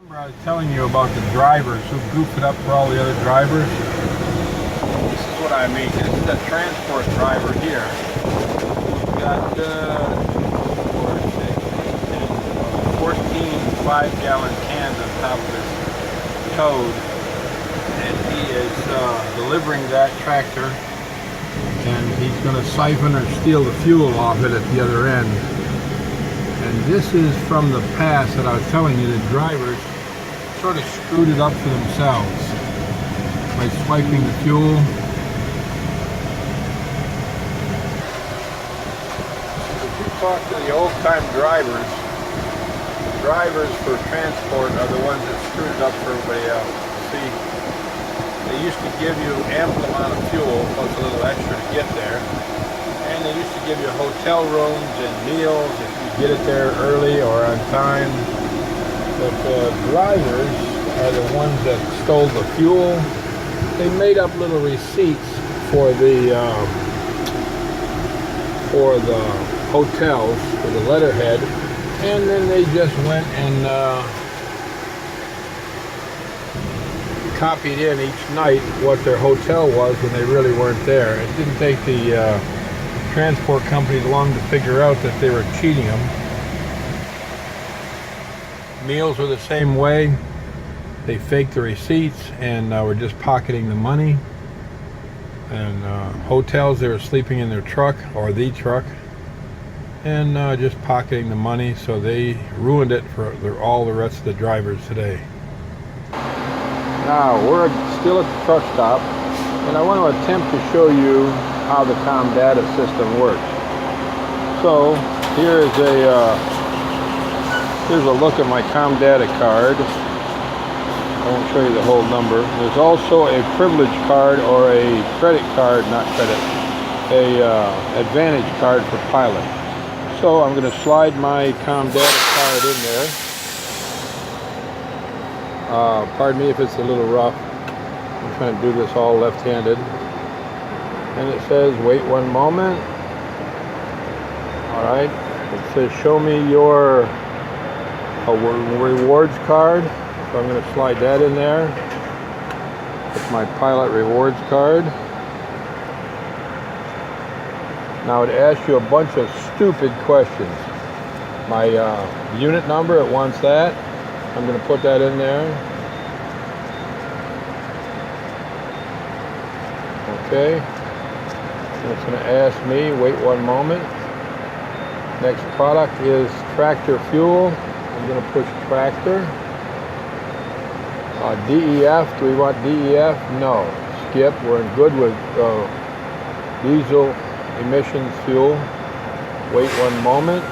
Remember I was telling you about the drivers who goof it up for all the other drivers? This is what I mean. This is a transport driver here. We've got 14 5-gallon cans on top of his toad. And he is delivering that tractor. And he's going to siphon or steal the fuel off it at the other end. And this is from the past that I was telling you, the drivers sort of screwed it up for themselves by swiping the fuel. If you talk to the old-time drivers, the drivers for transport are the ones that screwed it up for everybody else. See, they used to give you ample amount of fuel plus a little extra to get there. And they used to give you hotel rooms and meals if you get it there early or on time. But the drivers are the ones that stole the fuel. They made up little receipts for the hotels, for the letterhead, and then they just went and copied in each night what their hotel was when they really weren't there. It didn't take the transport companies long to figure out that they were cheating them. Meals were the same way. They faked the receipts and were just pocketing the money. And hotels, they were sleeping in their truck or the truck and just pocketing the money. So they ruined it for all the rest of the drivers today. Now we're still at the truck stop, and I want to attempt to show you how the Comdara system works. So here's a look at my Comdara card. I won't show you the whole number. There's also a privilege card or a credit card, not credit, advantage card for pilot. So I'm going to slide my Comdara card in there. Pardon me if it's a little rough. I'm trying to do this all left-handed. And it says, wait one moment. All right. It says, show me your rewards card. So I'm going to slide that in there. It's my pilot rewards card. Now it asks you a bunch of stupid questions. My unit number, it wants that. I'm going to put that in there. Okay. And it's going to ask me, wait one moment. Next product is tractor fuel. I'm going to push tractor. DEF, do we want DEF? No. Skip, we're good with diesel emissions fuel. Wait one moment.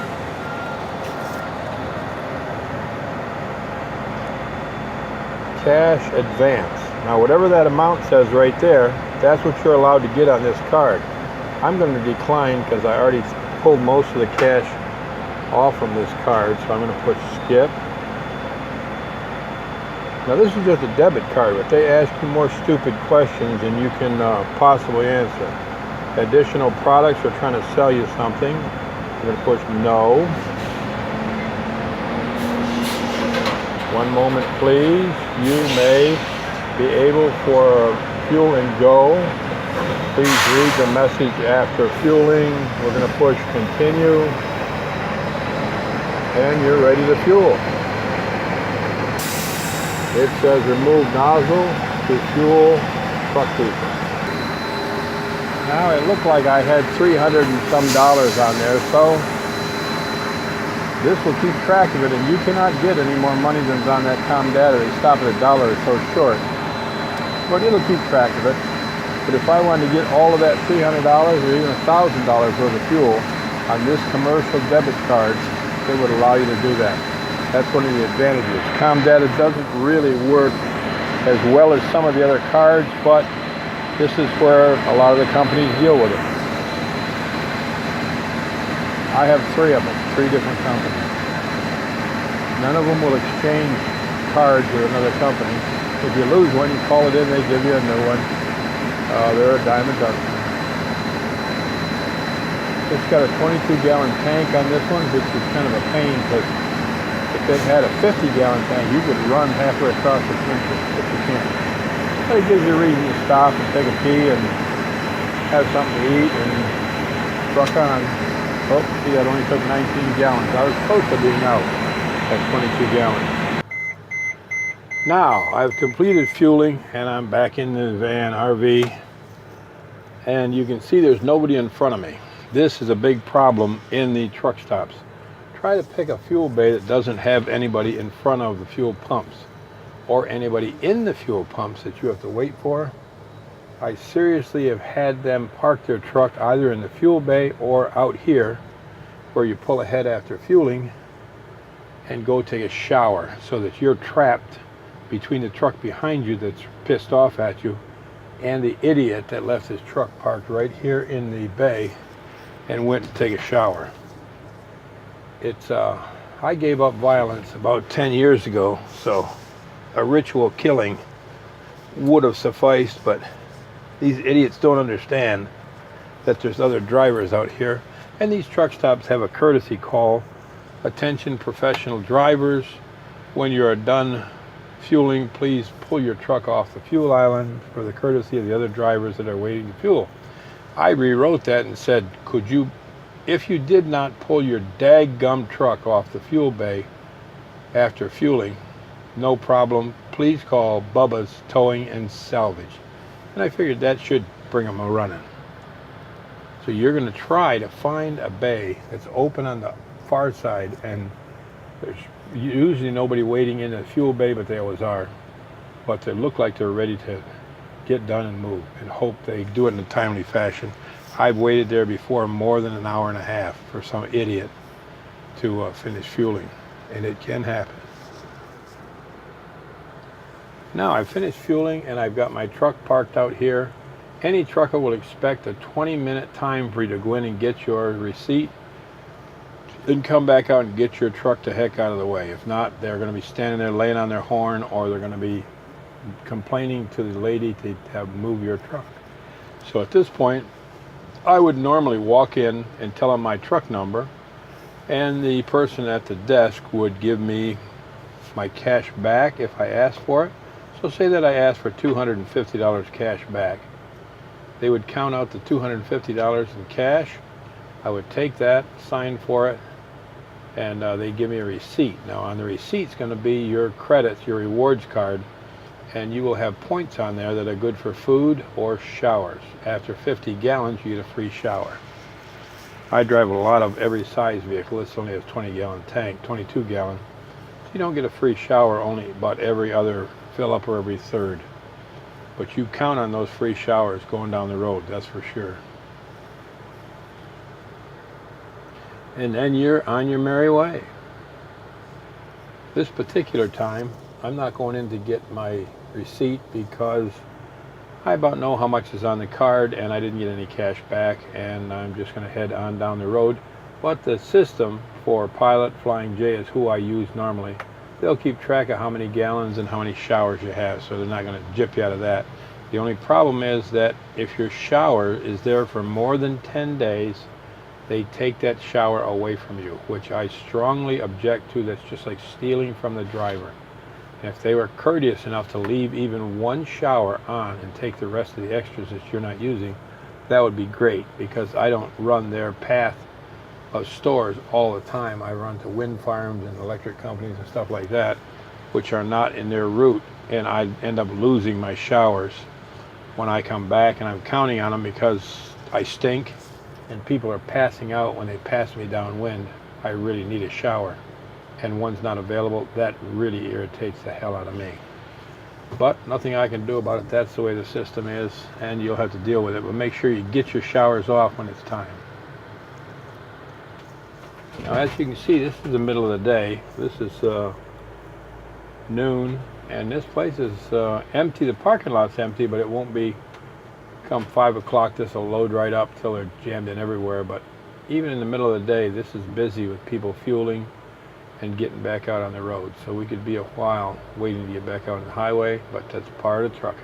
Cash advance. Now whatever that amount says right there, that's what you're allowed to get on this card. I'm going to decline because I already pulled most of the cash off from this card, so I'm going to push skip. Now this is just a debit card, but they ask you more stupid questions than you can possibly answer. Additional products are trying to sell you something. I'm going to push no. One moment please. You may be able for fuel and go. Please read the message after fueling. We're going to push continue. And you're ready to fuel. It says remove nozzle to fuel truck diesel. Now it looked like I had $300 and some on there, so this will keep track of it, and you cannot get any more money than's on that Comdara. They stop at $1 or so short, but it'll keep track of it. But if I wanted to get all of that $300 or even $1,000 worth of fuel on this commercial debit card, it would allow you to do that. That's one of the advantages. Comdara doesn't really work as well as some of the other cards, but this is where a lot of the companies deal with it. I have 3 of them, 3 different companies. None of them will exchange cards with another company. If you lose one, you call it in, they give you a new one. They're a dime a dozen. It's got a 22-gallon tank on this one, which is kind of a pain because the it had a 50-gallon tank, you could run halfway across the country if you can. But it gives you a reason to stop and take a pee and have something to eat and truck on. Oh, see, that only took 19 gallons. I was close to being out at 22 gallons. Now, I've completed fueling and I'm back in the van, RV, and you can see there's nobody in front of me. This is a big problem in the truck stops. Try to pick a fuel bay that doesn't have anybody in front of the fuel pumps or anybody in the fuel pumps that you have to wait for. I seriously have had them park their truck either in the fuel bay or out here where you pull ahead after fueling and go take a shower so that you're trapped between the truck behind you that's pissed off at you and the idiot that left his truck parked right here in the bay and went to take a shower. It's I gave up violence about 10 years ago, so a ritual killing would have sufficed, but these idiots don't understand that there's other drivers out here, and these truck stops have a courtesy call. Attention professional drivers, when you're done fueling, please pull your truck off the fuel island for the courtesy of the other drivers that are waiting to fuel. I rewrote that and said, could you, if you did not pull your daggum truck off the fuel bay after fueling, no problem, please call Bubba's Towing and Salvage. And I figured that should bring them a running. So you're going to try to find a bay that's open on the far side, and there's usually nobody waiting in the fuel bay, but they always are. But they look like they're ready to get done and move, and hope they do it in a timely fashion. I've waited there before more than an hour and a half for some idiot to finish fueling, and it can happen. Now I've finished fueling and I've got my truck parked out here. Any trucker will expect a 20-minute time for you to go in and get your receipt, then come back out and get your truck the heck out of the way. If not, they're going to be standing there laying on their horn, or they're going to be complaining to the lady to have move your truck. So at this point, I would normally walk in and tell them my truck number, and the person at the desk would give me my cash back if I asked for it. So say that I asked for $250 cash back. They would count out the $250 in cash. I would take that, sign for it, and they give me a receipt. Now on the receipt's going to be your credits, your rewards card, and you will have points on there that are good for food or showers. After 50 gallons, you get a free shower. I drive a lot of every size vehicle. This only has 20-gallon tank, 22-gallon. So you don't get a free shower only about every other fill up or every third. But you count on those free showers going down the road, that's for sure. And then you're on your merry way. This particular time, I'm not going in to get my receipt because I about know how much is on the card and I didn't get any cash back, and I'm just going to head on down the road. But the system for Pilot Flying J is who I use normally. They'll keep track of how many gallons and how many showers you have, so they're not going to gyp you out of that. The only problem is that if your shower is there for more than 10 days, they take that shower away from you, which I strongly object to. That's just like stealing from the driver. And if they were courteous enough to leave even one shower on and take the rest of the extras that you're not using, that would be great, because I don't run their path of stores all the time. I run to wind farms and electric companies and stuff like that, which are not in their route, and I end up losing my showers when I come back, and I'm counting on them because I stink and people are passing out when they pass me downwind. I really need a shower, and one's not available. That really irritates the hell out of me. But nothing I can do about it. That's the way the system is, and you'll have to deal with it. But make sure you get your showers off when it's time. Now, as you can see, this is the middle of the day. This is noon, and this place is empty. The parking lot's empty, but it won't be. Come 5 o'clock, this will load right up till they're jammed in everywhere. But even in the middle of the day, this is busy with people fueling and getting back out on the road. So we could be a while waiting to get back out on the highway, but that's part of trucking.